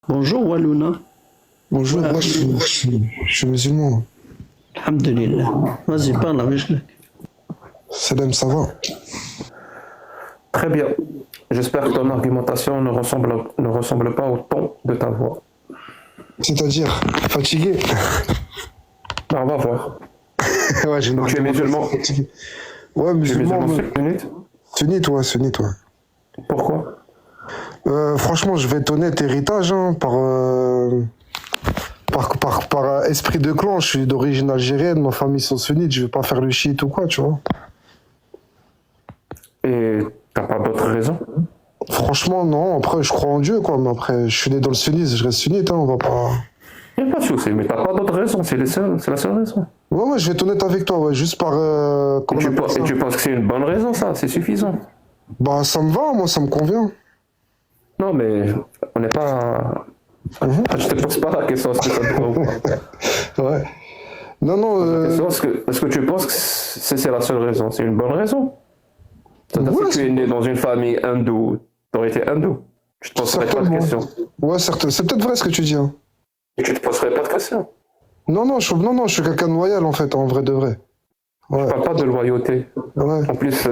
Bonjour Walouna. Bonjour, Ouais, moi je suis musulman. Alhamdulillah. Vas-y, parle avec lui. Salam, ça va? Très bien. J'espère que ton argumentation ne ressemble pas au ton de ta voix. C'est-à-dire, fatigué? Ben, on va voir. Ouais, j'ai une Donc tu es argumentation musulman, fatiguée. Ouais, tu es musulman, musulman mais... sunnite. Sunnite, ouais. Pourquoi? Franchement, je vais être honnête, héritage, hein, par esprit de clan, je suis d'origine algérienne, ma famille sont sunnites, je vais pas faire le chiite ou quoi, tu vois. Et t'as pas d'autres raisons? Franchement, non, après, je crois en Dieu, quoi, mais après, je suis né dans le sunnisme, je reste sunnite, hein, on va pas... Il n'y a pas de souci, mais t'as pas d'autres raisons, c'est la seule raison. Ouais, je vais être honnête avec toi, ouais, juste par... Et comment on appelle ça? tu penses que c'est une bonne raison, ça? C'est suffisant. Bah, ça me va, moi, ça me convient. Non, mais on n'est pas... Je te pose pas la question est-ce que ça te va ou pas. Ouais. Non, non, La question est-ce que tu penses que c'est la seule raison? C'est une bonne raison. C'est-à-dire ouais, si tu es né dans une famille hindoue, tu aurais été hindou. Tu te poserais pas de certainement. questions. Ouais, certes. C'est peut-être vrai ce que tu dis, hein. Et tu te poserais pas de questions. Non, je suis quelqu'un de loyal, en fait, en vrai de vrai. Je Ouais, parle pas de loyauté. ouais. En plus,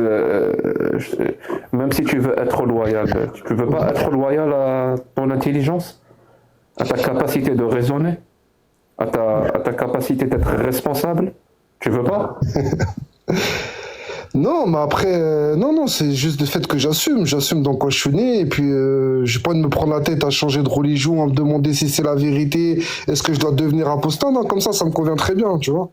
même si tu veux être loyal, tu veux pas être loyal à ton intelligence, à ta capacité de raisonner, à ta capacité d'être responsable. Tu veux pas? Non, mais après, non, c'est juste le fait que j'assume dans quoi je suis né, et puis j'ai pas envie de me prendre la tête à changer de religion, à me demander si c'est la vérité, est-ce que je dois devenir apostat, non, comme ça me convient très bien, tu vois.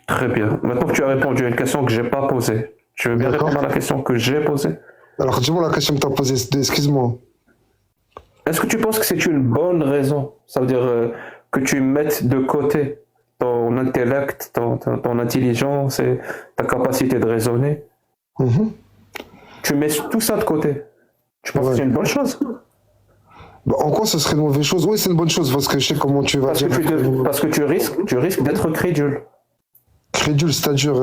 Très bien. Maintenant que tu as répondu à une question que j'ai pas posée, tu veux bien D'accord. répondre à la question que j'ai posée? Alors, dis-moi la question que t'as posée, excuse-moi. Est-ce que tu penses que c'est une bonne raison? Ça veut dire que tu mettes de côté ton intellect, ton intelligence et ta capacité de raisonner. Mhm. Tu mets tout ça de côté. Tu penses que Ouais. c'est une bonne chose? Bah, en quoi ce serait une mauvaise chose? Oui, c'est une bonne chose, parce que je sais comment tu vas Parce que dire. tu risques d'être crédule, Crédule, c'est-à-dire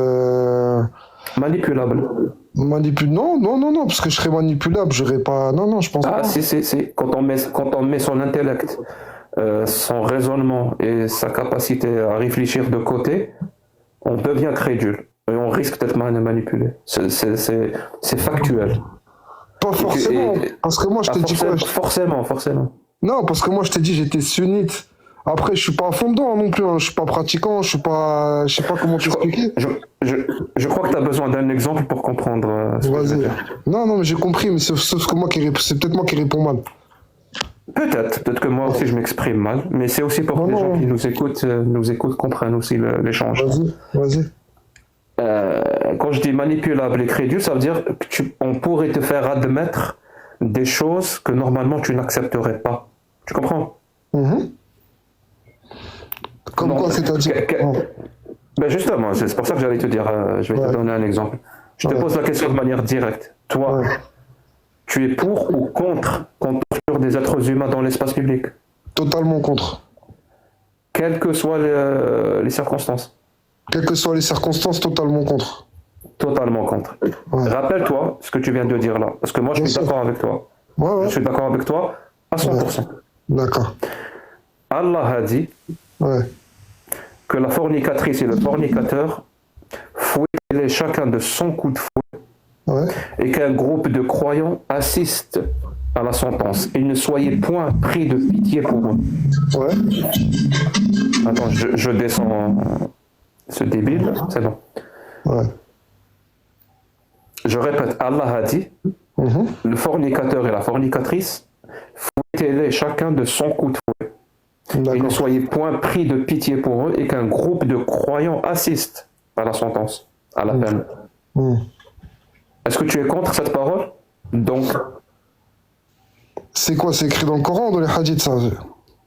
manipulable. Non, parce que je serais manipulable, j'aurais pas. Non, je pense Ah, pas. si. Quand on met son intellect, son raisonnement et sa capacité à réfléchir de côté, on devient crédule. Et on risque d'être manipulé. C'est factuel. Pas forcément, parce que moi je Ah, t'ai dit quoi? forcément. Non, parce que moi je t'ai dit j'étais sunnite. Après, je suis pas à fond dedans non plus, hein. Je suis pas pratiquant, je sais pas comment Je crois, t'expliquer. je, je, je crois que tu as besoin d'un exemple pour comprendre ce que je veux Vas-y. dire. Non, mais j'ai compris, mais sauf que c'est peut-être moi qui réponds mal. Peut-être que moi aussi je m'exprime mal, mais c'est aussi pour Non, que les gens non, qui nous écoutent comprennent aussi l'échange. vas-y. Quand je dis manipulable et crédule, ça veut dire on pourrait te faire admettre des choses que normalement tu n'accepterais pas. Tu comprends? Mhm. Comme Donc, quoi, c'est-à-dire? Oh. ben justement, c'est pour ça que j'allais te dire, je vais Ouais, te donner un exemple. Je te ouais, pose la question de manière directe. Toi, ouais. tu es pour ou contre qu'on torture des êtres humains dans l'espace public, Totalement contre. quelles que soient les circonstances? Quelles que soient les circonstances, totalement contre. Totalement contre. Ouais. Rappelle-toi ce que tu viens de dire là, parce que moi je Bien suis sûr. d'accord avec toi. Ouais, Je ouais. suis d'accord avec toi à Ouais. 100%. D'accord. Allah a dit Ouais. que la fornicatrice et le fornicateur fouettez chacun de son coup de fouet Ouais. et qu'un groupe de croyants assiste à la sentence. Et ne soyez point pris de pitié pour eux. Ouais. Attends, je descends ce débile, c'est bon. Ouais. Je répète, Allah a dit, Mhm. le fornicateur et la fornicatrice, fouettez-les chacun de son coup de fouet. Et ne D'accord. soyez point pris de pitié pour eux et qu'un groupe de croyants assiste à la sentence, à la peine. Mhm. Est-ce que tu es contre cette parole? Donc, C'est quoi? C'est écrit dans le Coran ou dans les hadiths, ça?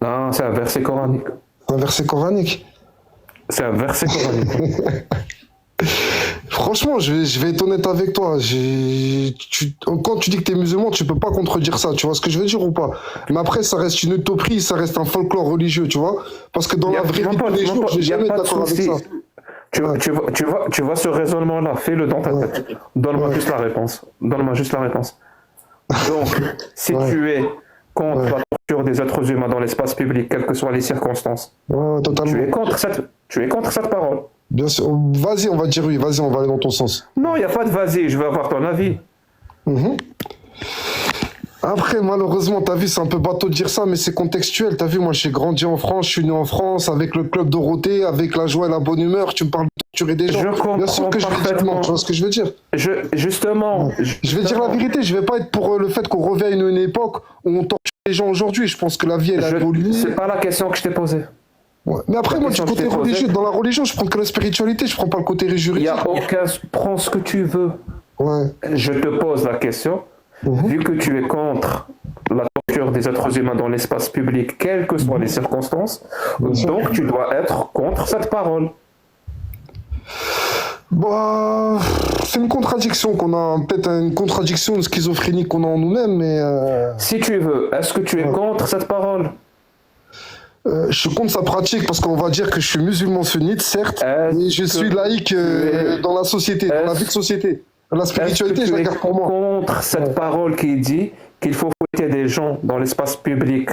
non, c'est un verset coranique. C'est un verset coranique. C'est un verset coranique. Franchement, je vais être honnête avec toi. Quand tu dis que tu es musulman, tu peux pas contredire ça. Tu vois ce que je veux dire ou pas? Mais après, ça reste une utopie, ça reste un folklore religieux, tu vois? Parce que dans la vraie vie de tous les jours, je vais Il n'y a jamais être pas de d'accord avec souci. ça. Ouais. Tu vois ce raisonnement-là, fais-le dans ta Ouais. tête. Donne-moi Ouais. juste la réponse. Donne-moi juste la réponse. Donc, si Ouais. tu es contre Ouais. la torture des êtres humains dans l'espace public, quelles que soient les circonstances. Ouais, totalement. Tu es contre cette parole. Bien sûr. Vas-y, on va dire oui. Vas-y, on va aller dans ton sens. Non, il n'y a pas de vas-y, je veux avoir ton avis. Mhm. Après, malheureusement, t'as vu, c'est un peu bateau de dire ça, mais c'est contextuel. T'as vu, moi, j'ai grandi en France, je suis né en France, avec le club Dorothée, avec la joie et la bonne humeur. Tu me parles de torturer des gens. Je comprends Bien sûr que je vais dire parfaitement. non, tu vois ce que je veux dire? Justement, Je vais dire la vérité, je vais pas être pour le fait qu'on revienne à une époque où on torture les gens aujourd'hui. Je pense que la vie, elle a évolué. c'est pas la question que je t'ai posée. Ouais. Mais après, la moi, du question que côté je t'ai posée. religieux, dans la religion, je prends que la spiritualité, je prends pas le côté Il juridique. n'y a aucun. Prends ce que tu veux. Ouais. Je te pose la question. Vu que tu es contre la torture des êtres humains dans l'espace public, quelles que soient les circonstances, donc tu dois être contre cette parole. Bah, c'est une contradiction qu'on a, peut-être une contradiction, une schizophrénie qu'on a en nous-mêmes, mais Si tu veux, est-ce que tu es contre cette parole? je suis contre sa pratique parce qu'on va dire que je suis musulman sunnite, certes, Est-ce mais je que suis laïque tu es- dans la société, dans la est-ce- vie de société. La Est-ce que spiritualité, je tu la es garde pour moi. contre cette parole qui dit qu'il faut fouetter des gens dans l'espace public?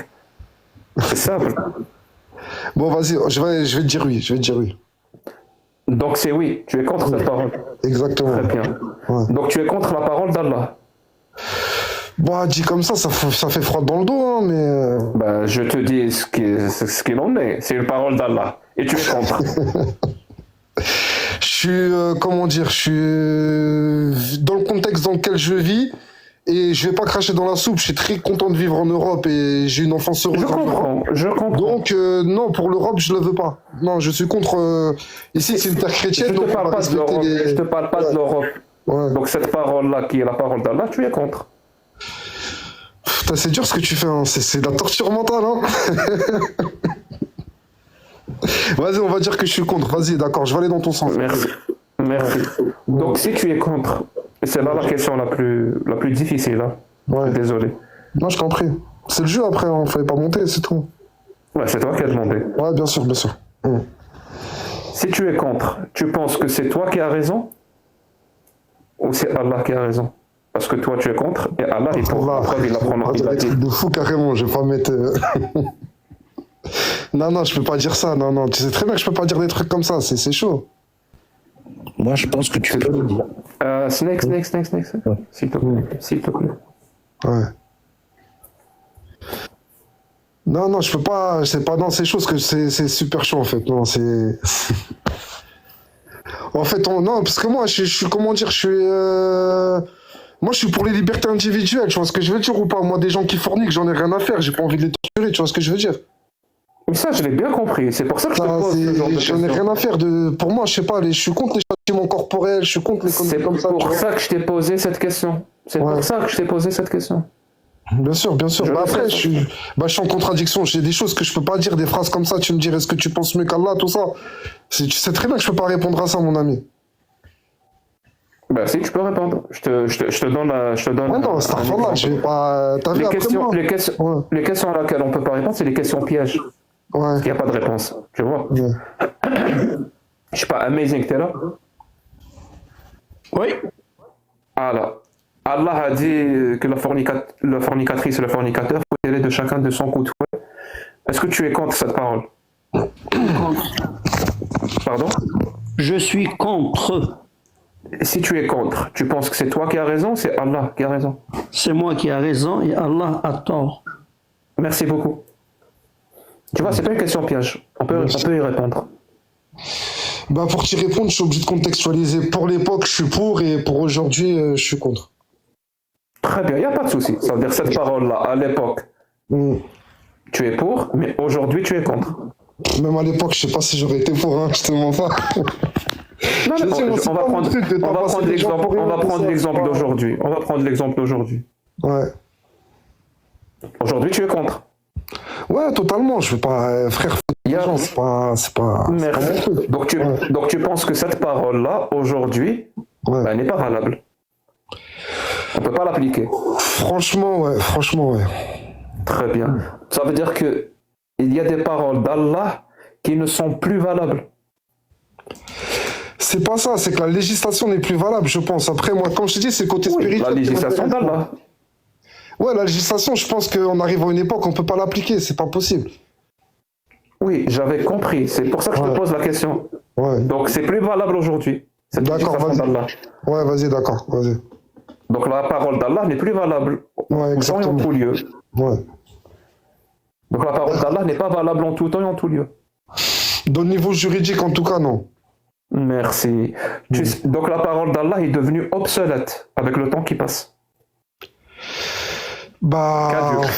C'est simple. Bon, vas-y, je vais te dire oui, je vais te dire oui. Donc c'est oui, tu es contre cette parole. Exactement. Très bien. Ouais. Donc tu es contre la parole d'Allah. Bon, dit comme ça fait froid dans le dos, hein, mais Ben, je te dis ce qu'il en est. C'est une parole d'Allah. Et tu es contre. je suis, comment dire, je suis dans le contexte dans lequel je vis et je vais pas cracher dans la soupe. Je suis très content de vivre en Europe et j'ai une enfance heureuse Je en Europe. comprends. Je comprends. Donc, non, pour l'Europe, je le veux pas. Non, je suis contre. Ici, c'est une terre Je chrétienne, te donc on parle va pas de respecter l'Europe. les. Je te parle pas de l'Europe. Ouais. Donc cette parole-là, qui est la parole d'Allah, tu es contre. Putain, c'est dur ce que tu fais, hein. C'est de la torture mentale, hein. Vas-y, on va dire que je suis contre. Vas-y, d'accord, je vais aller dans ton sens. Merci. Merci. Donc si tu es contre, et c'est là la question la plus difficile, hein. Ouais. Désolé. Non, je t'en prie. C'est le jeu après, hein. Fallait pas monter, c'est tout. Ouais, c'est toi qui as demandé. Ouais, bien sûr, bien sûr. Si tu es contre, tu penses que c'est toi qui as raison ou c'est Allah qui a raison? Parce que toi tu es contre et Allah est pour. Voilà. Preuve, il On va il dire a des dit. trucs de fou carrément, je vais pas mettre. Non, non, je peux pas dire ça. Non, non, tu sais très bien que je peux pas dire des trucs comme ça, c'est chaud. Moi, je pense que tu peux le dire. Snake. S'il te plaît. S'il te plaît. Ouais. Non, non, je peux pas. C'est pas dans ces choses que c'est super chaud en fait. Non, c'est. En fait, non, parce que moi, je suis, comment dire, je suis. Moi, je suis pour les libertés individuelles. Tu vois ce que je veux dire ou pas? Moi, des gens qui forniquent, j'en ai rien à faire. J'ai pas envie de les torturer. Tu vois ce que je veux dire? Mais ça, je l'ai bien compris. C'est pour ça que je te Ça, pose ce genre de j'en ai questions. rien à faire de. Pour moi, je sais pas. Je suis contre les châtiments corporels. Je suis contre les C'est conneries comme ça. tu pour vois. ça que je t'ai posé cette question. C'est Ouais. pour ça que je t'ai posé cette question. Bien sûr, bien sûr. Je Bah le après, sais, je suis en contradiction. J'ai des choses que je peux pas dire, des phrases comme ça. Tu me dis, est-ce que tu penses mieux qu'Allah, tout ça. Tu sais très bien que je peux pas répondre à ça, mon ami. Bah si, tu peux répondre. Je te donne la. Je te donne Ouais, non, c'est un pas là. exemple. Je vais pas. T'as vu Les après questions, moi? Ouais. les questions à laquelle on peut pas répondre, c'est les questions pièges. Ouais. Il n'y a pas de réponse. Tu vois? Ouais. Je suis pas amazing, t'es là? Oui. Allah. Allah a dit que la fornicatrice et le fornicateur faut tirer de chacun de son coup de fouet. Est-ce que tu es contre cette parole? Pardon? Je suis contre. Si tu es contre, tu penses que c'est toi qui as raison ou c'est Allah qui a raison? C'est moi qui ai raison et Allah a tort. Merci beaucoup. Tu vois, c'est pas une question piège. On peut y répondre. Bah, pour t'y répondre, je suis obligé de contextualiser. Pour l'époque, je suis pour et pour aujourd'hui, je suis contre. Très bien, il n'y a pas de souci. Ça veut dire cette parole-là, à l'époque, Mm. tu es pour, mais aujourd'hui, tu es contre. Même à l'époque, je sais pas si j'aurais été pour, hein, je te mens pas. Non, Je mais sais, moi, c'est on va pas mon prendre truc de on va tabasser prendre les gens l'exemple pour rien, on va tout prendre ça, l'exemple c'est pas- d'aujourd'hui. On va prendre l'exemple d'aujourd'hui. Ouais. Aujourd'hui, tu es contre. Ouais, totalement. Je vais pas, frère, Il y a- les gens, c'est pas mon Merci. truc. Donc tu penses que cette parole-là, aujourd'hui, Ouais. ben, n'est pas valable. On ne peut pas l'appliquer. Franchement, ouais. Très bien. Ça veut dire que il y a des paroles d'Allah qui ne sont plus valables. C'est pas ça, c'est que la législation n'est plus valable, je pense. Après, moi, comme je te dis, c'est le côté Oui, spirituel. la qui législation m'intéresse. d'Allah. Ouais, la législation, je pense qu'on arrive à une époque, on peut pas l'appliquer, c'est pas possible. Oui, j'avais compris. C'est pour ça que je te Ouais. pose la question. Ouais. Donc, c'est plus valable aujourd'hui. Cette D'accord, législation vas-y. d'Allah. Ouais, vas-y, d'accord, vas-y. Donc, la parole d'Allah n'est plus valable Ouais, tout temps et en exactement. tout lieu. Ouais. Donc, la parole d'Allah n'est pas valable en tout temps et en tout lieu. Dans le niveau juridique, en tout cas, non. Merci. Donc, la parole d'Allah est devenue obsolète avec le temps qui passe. Bah. Caduque.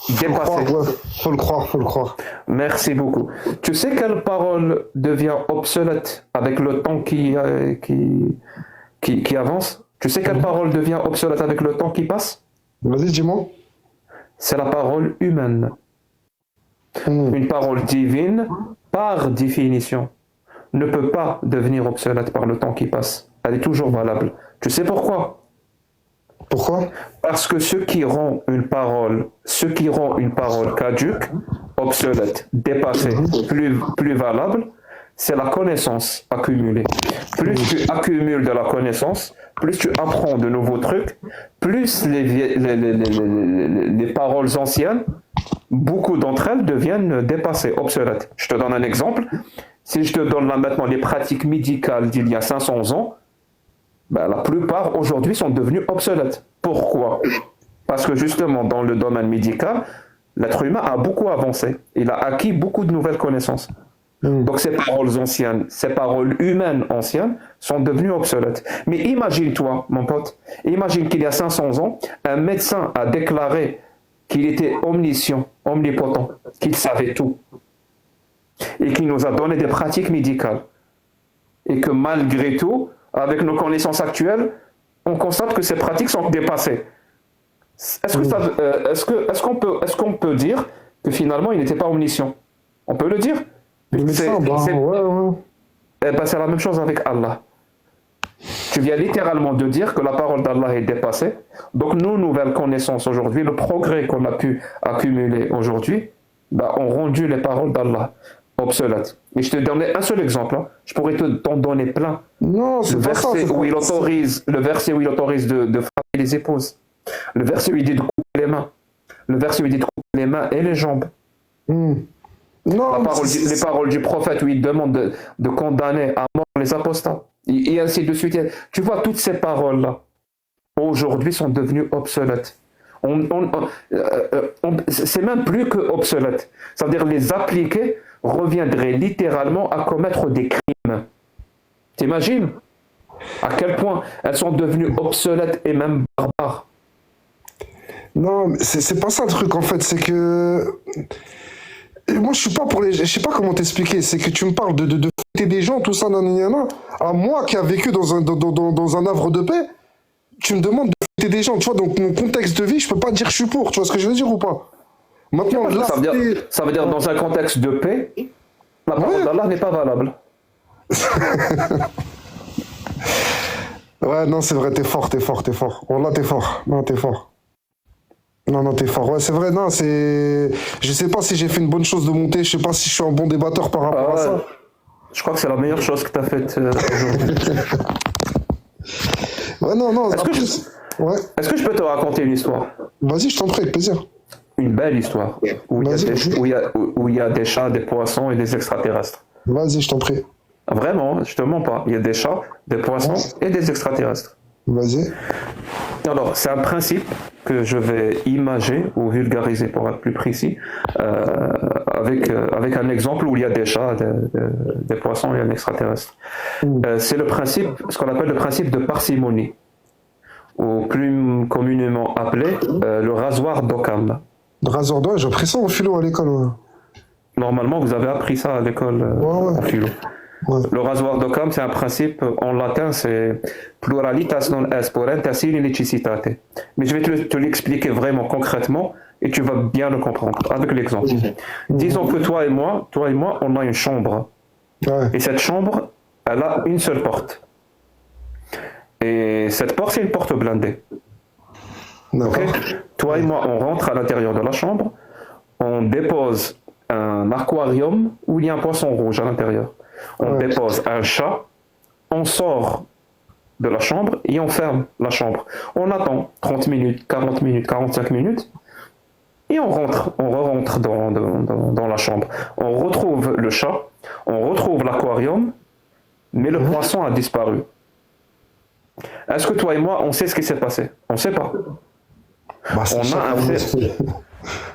Faut le croire, Dépassé. ouais. Faut le croire, faut le croire. Merci beaucoup. Tu sais quelle parole devient obsolète avec le temps qui avance? Tu sais quelle parole devient obsolète avec le temps qui passe? Vas-y, dis-moi. C'est la parole humaine. Hmm. Une parole divine, par définition, ne peut pas devenir obsolète par le temps qui passe. Elle est toujours valable. Tu sais pourquoi? Pourquoi? Parce que ce qui rend une parole caduque, obsolète, dépassée, plus valable, c'est la connaissance accumulée. Plus tu accumules de la connaissance, plus tu apprends de nouveaux trucs, plus les paroles anciennes, beaucoup d'entre elles deviennent dépassées, obsolètes. Je te donne un exemple. Si je te donne là maintenant les pratiques médicales d'il y a 500 ans, ben, la plupart aujourd'hui sont devenues obsolètes. Pourquoi? Parce que justement, dans le domaine médical, l'être humain a beaucoup avancé. Il a acquis beaucoup de nouvelles connaissances. Donc ces paroles anciennes, ces paroles humaines anciennes sont devenues obsolètes. Mais imagine-toi, mon pote, imagine qu'il y a 500 ans, un médecin a déclaré qu'il était omniscient, omnipotent, qu'il savait tout. Et qu'il nous a donné des pratiques médicales. Et que malgré tout, avec nos connaissances actuelles, on constate que ces pratiques sont dépassées. Est-ce qu'on peut dire que finalement il n'était pas omniscient? On peut le dire. Le médecin, ouais. Eh ben, c'est la même chose avec Allah. Tu viens littéralement de dire que la parole d'Allah est dépassée. Donc nos nouvelles connaissances aujourd'hui, le progrès qu'on a pu accumuler aujourd'hui, ben, ont rendu les paroles d'Allah obsolètes. Et je te donnais un seul exemple. Hein. Je pourrais t'en donner plein. Non, c'est Le pas ça. verset où il autorise de frapper les épouses. Le verset où il dit de couper les mains. Le verset où il dit de couper les mains et les jambes. Non, Les paroles du prophète où il demande de condamner à mort les apostats. Et ainsi de suite. Tu vois, toutes ces paroles-là, aujourd'hui, sont devenues obsolètes. C'est même plus que obsolète. C'est-à-dire les appliquer reviendrait littéralement à commettre des crimes. T'imagines à quel point elles sont devenues obsolètes et même barbares? Non, mais c'est pas ça le truc en fait, c'est que moi je suis pas pour les, je sais pas comment t'expliquer, c'est que tu me parles de fêter des gens, tout ça, nanana, à moi qui a vécu dans un havre de paix, tu me demandes de fêter des gens, tu vois, donc mon contexte de vie, je peux pas dire je suis pour, tu vois ce que je veux dire ou pas? Maintenant, là, Ça veut dire dans un contexte de paix, la parole d'Allah n'est pas valable. Ouais, non, c'est vrai, t'es fort. Oh là, t'es fort. Non, t'es fort. Non, t'es fort. Ouais, c'est vrai, non, c'est. Je sais pas si j'ai fait une bonne chose de monter, je sais pas si je suis un bon débatteur par rapport à ça. Je crois que c'est la meilleure chose que tu as faite aujourd'hui. Ouais, non. Est-ce que je peux te raconter une histoire? Vas-y, je t'en prie, avec plaisir. Une belle histoire où il y a des chats, des poissons et des extraterrestres. Vas-y, je t'en prie. Vraiment, je te mens pas. Il y a des chats, des poissons et des extraterrestres. Vas-y. Alors, c'est un principe que je vais imager ou vulgariser pour être plus précis, avec un exemple où il y a des chats, des poissons et un extraterrestre. C'est le principe, ce qu'on appelle le principe de parcimonie, ou plus communément appelé le rasoir d'Occam. Le rasoir d'oie, j'ai appris ça en philo à l'école. Ouais. Normalement, vous avez appris ça à l'école en philo. Ouais. Le rasoir d'Occam, c'est un principe en latin, c'est pluralitas non est parentasil illicitate. Mais je vais te l'expliquer vraiment concrètement et tu vas bien le comprendre avec l'exemple. Disons que toi et moi, on a une chambre. Ouais. Et cette chambre, elle a une seule porte. Et cette porte, c'est une porte blindée. D'accord. Okay? Toi et moi, on rentre à l'intérieur de la chambre, on dépose un aquarium où il y a un poisson rouge à l'intérieur. On dépose un chat, on sort de la chambre et on ferme la chambre. On attend 30 minutes, 40 minutes, 45 minutes et on re-rentre dans la chambre. On retrouve le chat, on retrouve l'aquarium, mais le poisson a disparu. Est-ce que toi et moi, on sait ce qui s'est passé? On ne sait pas. Bah, c'est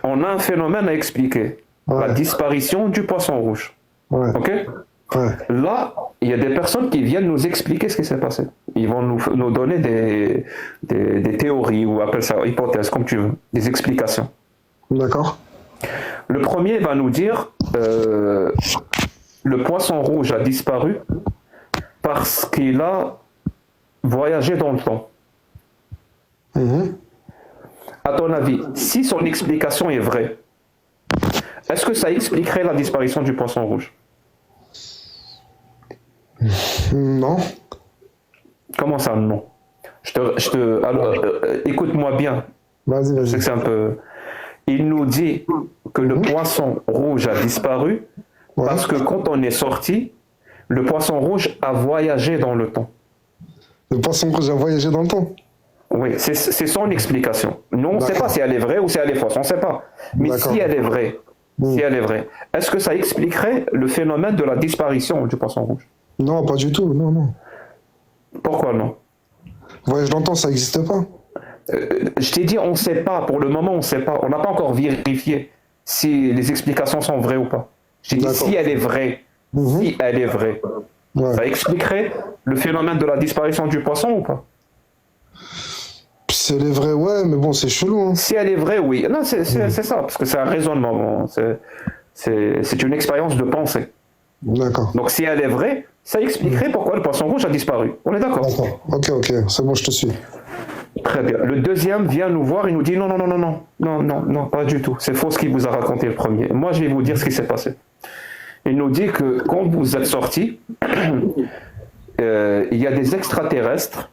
On a un phénomène à expliquer. Ouais. La disparition du poisson rouge. Ouais. Ok? Ouais. Là, il y a des personnes qui viennent nous expliquer ce qui s'est passé. Ils vont nous donner des théories, ou appelle ça hypothèses, comme tu veux, des explications. D'accord. Le premier va nous dire le poisson rouge a disparu parce qu'il a voyagé dans le temps. Mhm. À ton avis, si son explication est vraie, est-ce que ça expliquerait la disparition du poisson rouge? Non. Comment ça, non? Écoute-moi bien. Vas-y, Je sais vas-y. que c'est un peu. Il nous dit que le poisson rouge a disparu Ouais. parce que quand on est sorti, le poisson rouge a voyagé dans le temps. Le poisson rouge a voyagé dans le temps. Oui, c'est son explication. Nous, on ne sait D'accord. pas si elle est vraie ou si elle est fausse, on ne sait pas. Mais D'accord. si elle est vraie, est-ce que ça expliquerait le phénomène de la disparition du poisson rouge? Non, pas du tout. Non, non. Pourquoi non? Voyage dans le temps, ça n'existe pas. Je t'ai dit, on ne sait pas. Pour le moment, on ne sait pas. On n'a pas encore vérifié si les explications sont vraies ou pas. Je t'ai dit, D'accord. si elle est vraie, si elle est vraie, Ouais. ça expliquerait le phénomène de la disparition du poisson ou pas? Si elle est vraie, ouais, mais bon, c'est chelou. Hein. Si elle est vraie, oui. Non, c'est ça, parce que c'est un raisonnement. Bon, c'est une expérience de pensée. D'accord. Donc, si elle est vraie, ça expliquerait pourquoi le poisson rouge a disparu. On est d'accord? D'accord. Ok, c'est bon, je te suis. Très bien. Le deuxième vient nous voir, il nous dit non, pas du tout. C'est faux ce qu'il vous a raconté le premier. Moi, je vais vous dire ce qui s'est passé. Il nous dit que quand vous êtes sortis, il y a des extraterrestres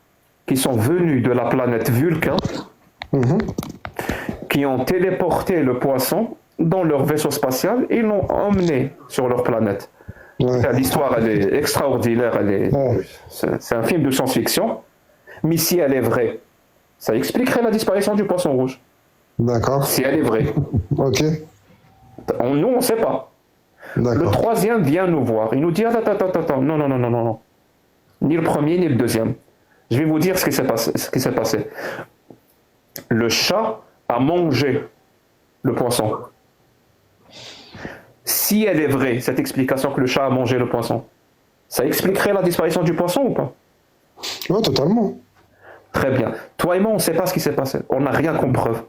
qui sont venus de la planète Vulcain, Mhm. qui ont téléporté le poisson dans leur vaisseau spatial et l'ont emmené sur leur planète. Ouais. L'histoire, elle est extraordinaire, Ouais. c'est un film de science-fiction, mais si elle est vraie, ça expliquerait la disparition du poisson rouge. D'accord. Si elle est vraie. Ok. Nous, on ne sait pas. Le D'accord. troisième vient nous voir. Il nous dit attends, non. Ni le premier, ni le deuxième. Je vais vous dire ce qui s'est passé. Le chat a mangé le poisson. Si elle est vraie, cette explication que le chat a mangé le poisson, ça expliquerait la disparition du poisson ou pas? Ouais, totalement. Très bien. Toi et moi, on ne sait pas ce qui s'est passé. On n'a rien comme preuve.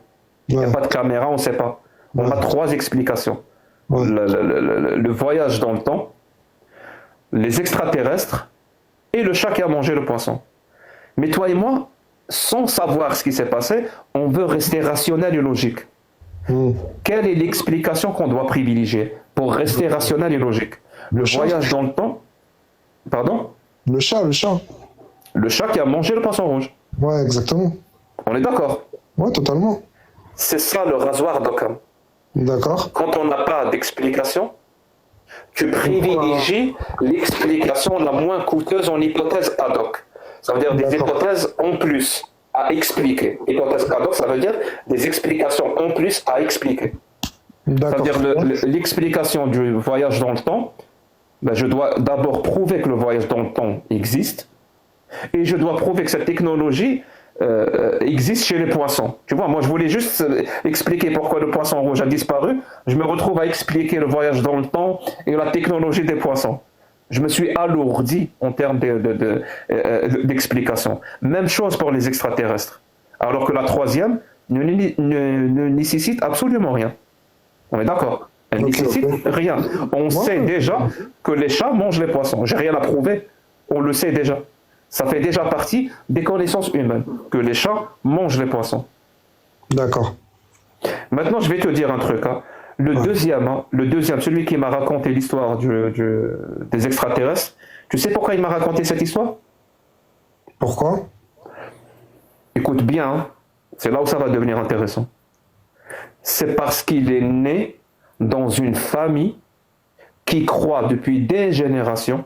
Il n'y a Ouais. pas de caméra, on ne sait pas. On a trois explications. Ouais. Le voyage dans le temps, les extraterrestres et le chat qui a mangé le poisson. Mais toi et moi, sans savoir ce qui s'est passé, on veut rester rationnel et logique. Mhm. Quelle est l'explication qu'on doit privilégier pour rester rationnel et logique? Le chat. voyage dans le temps. Pardon? Le chat. Le chat qui a mangé le poisson rouge. Ouais, exactement. On est d'accord? Ouais, totalement. C'est ça le rasoir d'Occam. D'accord. Quand on n'a pas d'explication, tu privilégies l'explication la moins coûteuse en hypothèse ad hoc. Ça veut dire des D'accord. hypothèses en plus à expliquer. Hypothèse ad hoc, ça veut dire des explications en plus à expliquer. Ça D'accord. veut dire l'explication du voyage dans le temps, ben je dois d'abord prouver que le voyage dans le temps existe, et je dois prouver que cette technologie existe chez les poissons. Tu vois, moi je voulais juste expliquer pourquoi le poisson rouge a disparu, je me retrouve à expliquer le voyage dans le temps et la technologie des poissons. Je me suis alourdi en termes d'explication. Même chose pour les extraterrestres. Alors que la troisième ne nécessite absolument rien. On est d'accord? Elle ne Ok, nécessite ok. rien. On sait déjà que les chats mangent les poissons. J'ai rien à prouver. On le sait déjà. Ça fait déjà partie des connaissances humaines, que les chats mangent les poissons. D'accord. Maintenant, je vais te dire un truc. Hein. Le deuxième, celui qui m'a raconté l'histoire des extraterrestres, tu sais pourquoi il m'a raconté cette histoire? Pourquoi? Écoute bien, hein. C'est là où ça va devenir intéressant. C'est parce qu'il est né dans une famille qui croit depuis des générations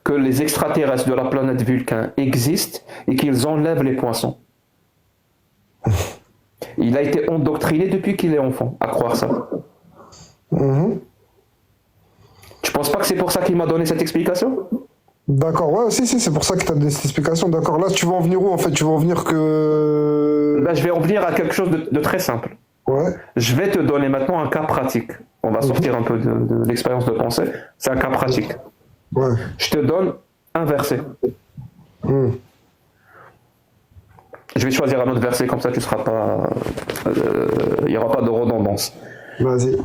que les extraterrestres de la planète Vulcain existent et qu'ils enlèvent les poissons. Il a été endoctriné depuis qu'il est enfant à croire ça. Tu penses pas que c'est pour ça qu'il m'a donné cette explication? D'accord, ouais, si, c'est pour ça que tu as donné cette explication. D'accord, là, tu vas en venir où en fait? Tu vas en venir que. Ben, je vais en venir à quelque chose de très simple. Ouais. Je vais te donner maintenant un cas pratique. On va sortir un peu de l'expérience de pensée. C'est un cas pratique. Ouais. Je te donne un verset. Je vais choisir un autre verset, comme ça tu seras pas. Il n'y aura pas de redondance. Vas-y.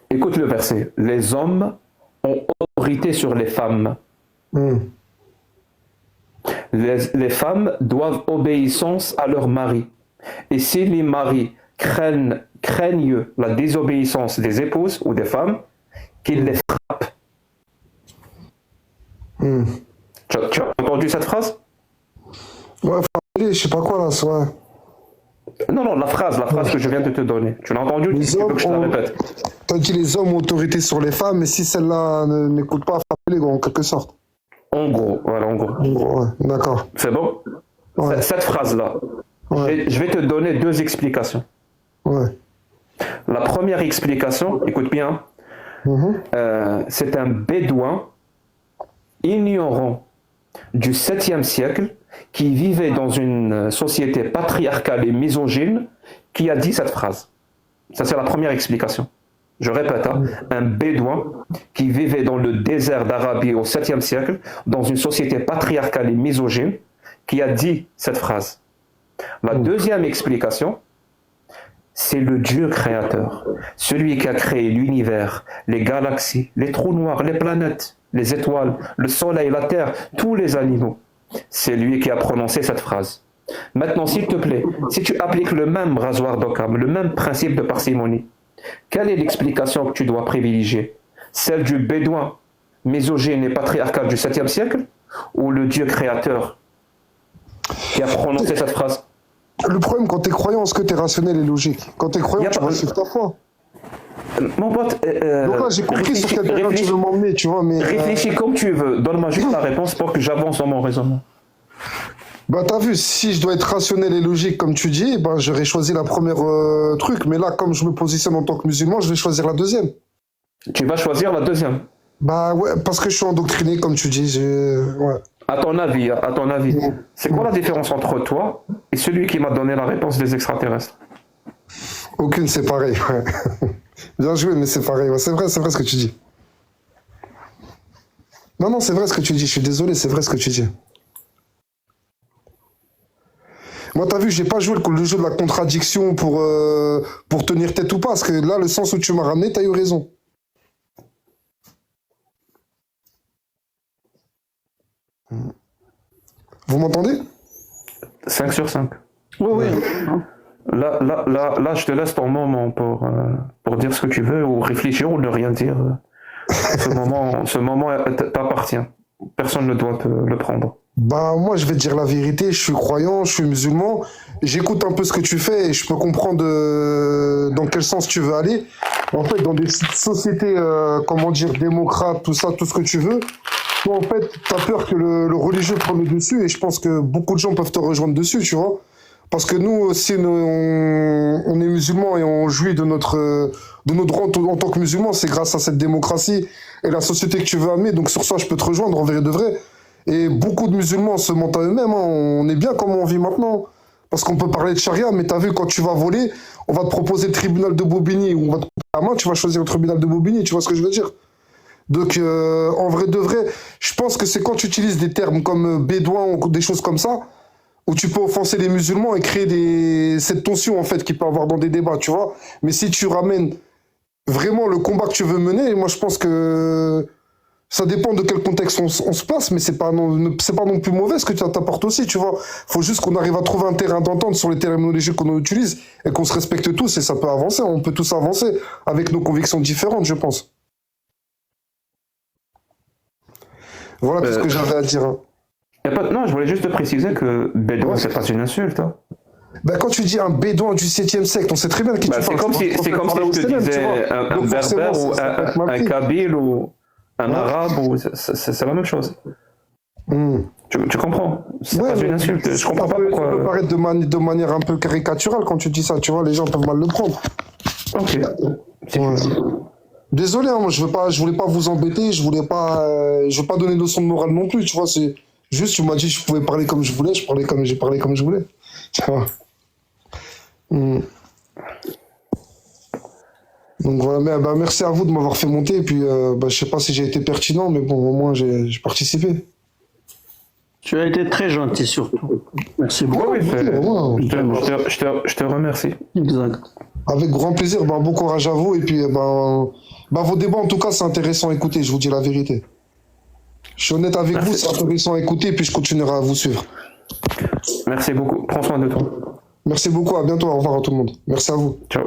Écoute le verset. Les hommes ont autorité sur les femmes. Les femmes doivent obéissance à leur mari. Et si les maris craignent la désobéissance des épouses ou des femmes, qu'ils les frappent. Tu as entendu cette phrase? Ouais, je sais pas quoi là, ouais. Non, la phrase que je viens de te donner. Tu l'as entendu? Tu veux que je te la répète? T'as dit les hommes ont autorité sur les femmes, mais si celle-là n'écoute pas, frappez-les, en quelque sorte. En gros, voilà, en gros. Ouais, d'accord. C'est bon? Ouais. Cette phrase-là, ouais. Je vais te donner deux explications. Ouais. La première explication, écoute bien, c'est un bédouin ignorant du 7e siècle qui vivait dans une société patriarcale et misogyne qui a dit cette phrase. Ça, c'est la première explication. Je répète, un bédouin qui vivait dans le désert d'Arabie au 7e siècle, dans une société patriarcale et misogyne, qui a dit cette phrase. La deuxième explication, c'est le Dieu créateur, celui qui a créé l'univers, les galaxies, les trous noirs, les planètes, les étoiles, le soleil, la terre, tous les animaux. C'est lui qui a prononcé cette phrase. Maintenant, s'il te plaît, si tu appliques le même rasoir d'Occam, le même principe de parcimonie, quelle est l'explication que tu dois privilégier? Celle du bédouin misogyne et patriarcal du 7e siècle ou le Dieu créateur qui a prononcé cette phrase? Le problème, quand t'es croyant, est-ce que t'es rationnel et logique? Quand t'es croyant, tu vas suivre ta foi. Mon pote, Donc là, j'ai compris sur quel terrain tu veux m'emmener, tu vois, mais... Réfléchis comme tu veux. Donne-moi juste la réponse pour que j'avance dans mon raisonnement. Bah t'as vu, si je dois être rationnel et logique comme tu dis, bah j'aurais choisi la première truc, mais là, comme je me positionne en tant que musulman, je vais choisir la deuxième. Tu vas choisir la deuxième? Bah ouais, parce que je suis endoctriné, comme tu dis, ouais. À ton avis, c'est quoi la différence entre toi et celui qui m'a donné la réponse des extraterrestres? Aucune, c'est pareil, ouais. Bien joué, mais c'est pareil, ouais. C'est vrai ce que tu dis. Non, c'est vrai ce que tu dis, je suis désolé, c'est vrai ce que tu dis. Moi, t'as vu, j'ai pas joué le jeu de la contradiction pour tenir tête ou pas, parce que là, le sens où tu m'as ramené, t'as eu raison. Vous m'entendez? 5 sur 5. Oui. Là, je te laisse ton moment pour dire ce que tu veux, ou réfléchir, ou ne rien dire. Ce moment t'appartient. Personne ne doit te le prendre. Bah moi je vais te dire la vérité, je suis croyant, je suis musulman, j'écoute un peu ce que tu fais et je peux comprendre dans quel sens tu veux aller. En fait dans des sociétés comment dire démocrates, tout ça, tout ce que tu veux, toi en fait t'as peur que le religieux prenne le dessus et je pense que beaucoup de gens peuvent te rejoindre dessus, tu vois. Parce que nous aussi on est musulmans et on jouit de notre rang en tant que musulmans, c'est grâce à cette démocratie et la société que tu veux amener, donc sur ça je peux te rejoindre en vrai de vrai. Et beaucoup de musulmans se mentent à eux-mêmes, hein. On est bien comme on vit maintenant. Parce qu'on peut parler de charia, mais t'as vu, quand tu vas voler, on va te proposer le tribunal de Bobigny, ou on va te couper la main, tu vas choisir le tribunal de Bobigny, tu vois ce que je veux dire? Donc, en vrai de vrai, je pense que c'est quand tu utilises des termes comme bédouin ou des choses comme ça, où tu peux offenser les musulmans et créer cette tension, en fait, qu'il peut y avoir dans des débats, tu vois. Mais si tu ramènes vraiment le combat que tu veux mener, moi, je pense que... Ça dépend de quel contexte on se place, mais c'est pas non plus mauvais ce que tu t'apportes aussi, tu vois. Faut juste qu'on arrive à trouver un terrain d'entente sur les terminologies qu'on utilise et qu'on se respecte tous et ça peut avancer. On peut tous avancer avec nos convictions différentes, je pense. Voilà tout ce que j'avais à dire. Hein. Non, je voulais juste te préciser que bédouin, c'est pas une insulte. Hein. Ben, quand tu dis un bédouin du 7e siècle, on sait très bien de qui tu parles. C'est comme si je te disais un berbère ou un kabyle ou un arabe, ou c'est la même chose. Tu comprends? C'est Ouais, pas mais une insulte. Je comprends ça pas peut pourquoi. paraître de manière un peu caricaturale quand tu dis ça, tu vois, les gens peuvent mal le prendre. Ok. Ouais. Désolé, hein, moi je voulais pas vous embêter, je veux pas donner de leçon de morale non plus, tu vois, c'est juste tu m'as dit que je pouvais parler comme je voulais, j'ai parlé comme je voulais. Tu vois. Donc voilà, mais, bah, merci à vous de m'avoir fait monter, et puis bah, je sais pas si j'ai été pertinent, mais bon, au moins j'ai participé. Tu as été très gentil surtout. Merci beaucoup. Oui, Ouais. je te remercie. Exact. Avec grand plaisir, bah, bon courage à vous, et puis bah, vos débats en tout cas c'est intéressant à écouter, je vous dis la vérité. Je suis honnête avec vous, c'est intéressant à écouter, et puis je continuerai à vous suivre. Merci beaucoup. Prends soin de toi. Merci beaucoup, à bientôt, au revoir à tout le monde. Merci à vous. Ciao.